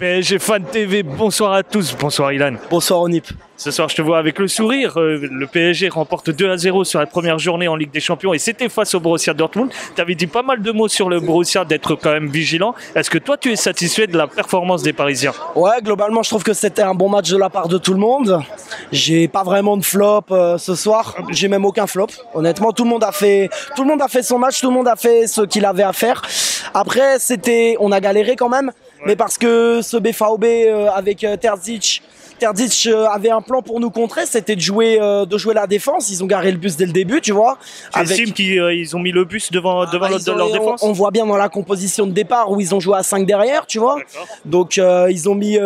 PSG Fan TV, bonsoir à tous, bonsoir Ilan. Bonsoir Onip. Ce soir je te vois avec le sourire, le PSG remporte 2-0 sur la première journée en Ligue des Champions et c'était face au Borussia Dortmund. Tu avais dit pas mal de mots sur le Borussia, d'être quand même vigilant. Est-ce que toi tu es satisfait de la performance des Parisiens? Ouais, globalement je trouve que c'était un bon match de la part de tout le monde. J'ai pas vraiment de flop ce soir, j'ai même aucun flop. Honnêtement, tout le monde a fait son match, tout le monde a fait ce qu'il avait à faire. Après, on a galéré quand même, mais parce que ce BVB avec Terzic avait un plan pour nous contrer, c'était de jouer la défense. Ils ont garé le bus dès le début, tu vois. Tu estimes qu'ils ont mis le bus devant leur défense? On voit bien dans la composition de départ où ils ont joué à 5 derrière, tu vois. Donc ils ont mis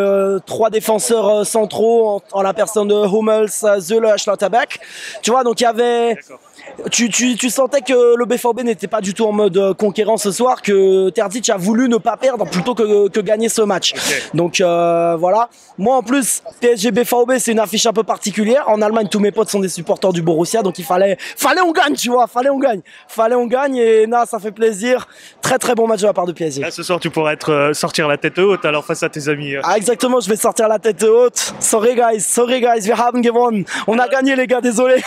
3 défenseurs centraux en la personne de Hummels, Zule, Schlotterbeck. Tu vois, donc il y avait... Tu sentais que le BVB n'était pas du tout en mode conquérant ce soir, que Terzic a voulu ne pas perdre plutôt que gagner ce match. Okay. Donc voilà. Moi en plus, PSG BVB c'est une affiche un peu particulière. En Allemagne, tous mes potes sont des supporters du Borussia, donc il fallait on gagne, tu vois, fallait on gagne et là ça fait plaisir. Très très bon match de la part de PSG. Là, ce soir tu pourras sortir la tête haute alors face à tes amis. Ah exactement, je vais sortir la tête haute. Sorry guys, wir haben gewonnen. On a gagné les gars, désolé.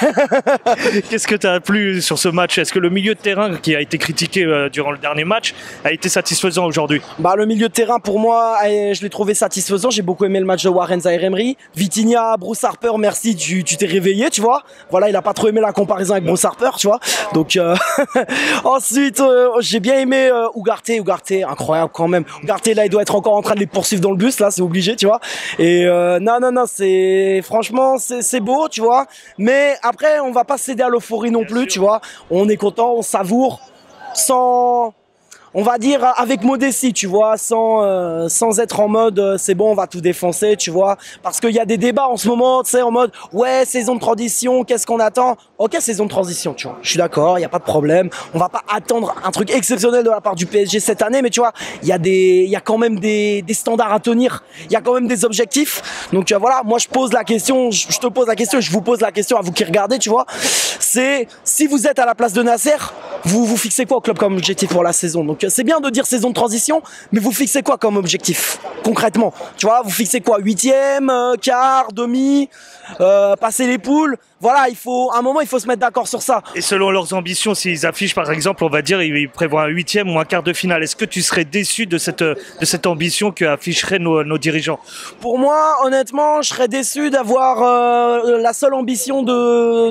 Qu'est-ce que tu as plu sur ce match? Est-ce que le milieu de terrain qui a été critiqué durant le dernier match a été satisfaisant aujourd'hui? Le milieu de terrain pour moi, je l'ai trouvé satisfaisant. J'ai beaucoup aimé le match de Warren Zaïre-Emery. Vitinha, Bruce Harper, merci, tu t'es réveillé, tu vois. Voilà, il a pas trop aimé la comparaison avec Bruce Harper, tu vois. Donc ensuite, j'ai bien aimé Ugarte, incroyable quand même. Ugarte là, il doit être encore en train de les poursuivre dans le bus là, c'est obligé, tu vois. Et non, c'est franchement c'est beau, tu vois. Mais après, on va pas céder à l'euphorie non plus, tu vois. On est content, on savoure sans, on va dire avec modestie, tu vois, sans être en mode c'est bon, on va tout défoncer, tu vois, parce qu'il y a des débats en ce moment, tu sais, en mode ouais, saison de transition, qu'est-ce qu'on attend? Ok, saison de transition, tu vois, je suis d'accord, il y a pas de problème, on va pas attendre un truc exceptionnel de la part du PSG cette année, mais tu vois, il y a quand même des standards à tenir, il y a quand même des objectifs. Donc voilà, moi je pose la question, je te pose la question, je vous pose la question à vous qui regardez, tu vois, c'est si vous êtes à la place de Nasser, vous fixez quoi au club comme objectif pour la saison? Donc c'est bien de dire saison de transition, mais vous fixez quoi comme objectif concrètement? Tu vois, vous fixez quoi? 8e, quart, demi, passer les poules? Voilà, à un moment, il faut se mettre d'accord sur ça. Et selon leurs ambitions, s'ils affichent, par exemple, on va dire, ils prévoient un 8e ou un quart de finale. Est-ce que tu serais déçu de cette ambition que afficheraient nos dirigeants? Pour moi, honnêtement, je serais déçu d'avoir la seule ambition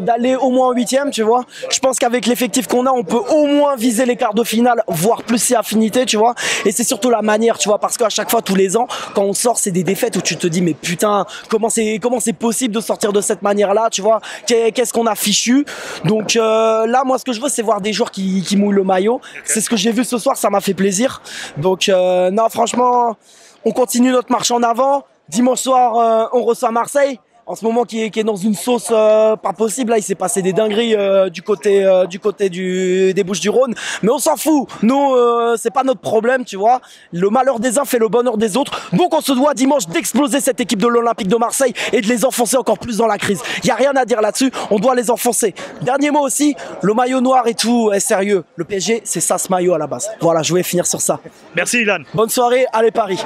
d'aller au moins en 8e, tu vois. Je pense qu'avec l'effectif qu'on a, on peut au moins viser les quarts de finale, voire plus si affinité, tu vois. Et c'est surtout la manière, tu vois, parce qu'à chaque fois, tous les ans, quand on sort, c'est des défaites où tu te dis, mais putain, comment c'est possible de sortir de cette manière-là, tu vois? Qu'est-ce qu'on a fichu? Donc là, moi, ce que je veux, c'est voir des joueurs qui mouillent le maillot. Okay. C'est ce que j'ai vu ce soir, ça m'a fait plaisir. Donc non, franchement, on continue notre marche en avant. Dimanche soir, on reçoit Marseille. En ce moment, qui est dans une sauce pas possible. Là, il s'est passé des dingueries du côté des Bouches-du-Rhône. Mais on s'en fout. Nous, c'est pas notre problème, tu vois. Le malheur des uns fait le bonheur des autres. Donc, on se doit dimanche d'exploser cette équipe de l'Olympique de Marseille et de les enfoncer encore plus dans la crise. Il y a rien à dire là-dessus. On doit les enfoncer. Dernier mot aussi, le maillot noir et tout est sérieux. Le PSG, c'est ça ce maillot à la base. Voilà, je voulais finir sur ça. Merci Ilan. Bonne soirée, allez Paris.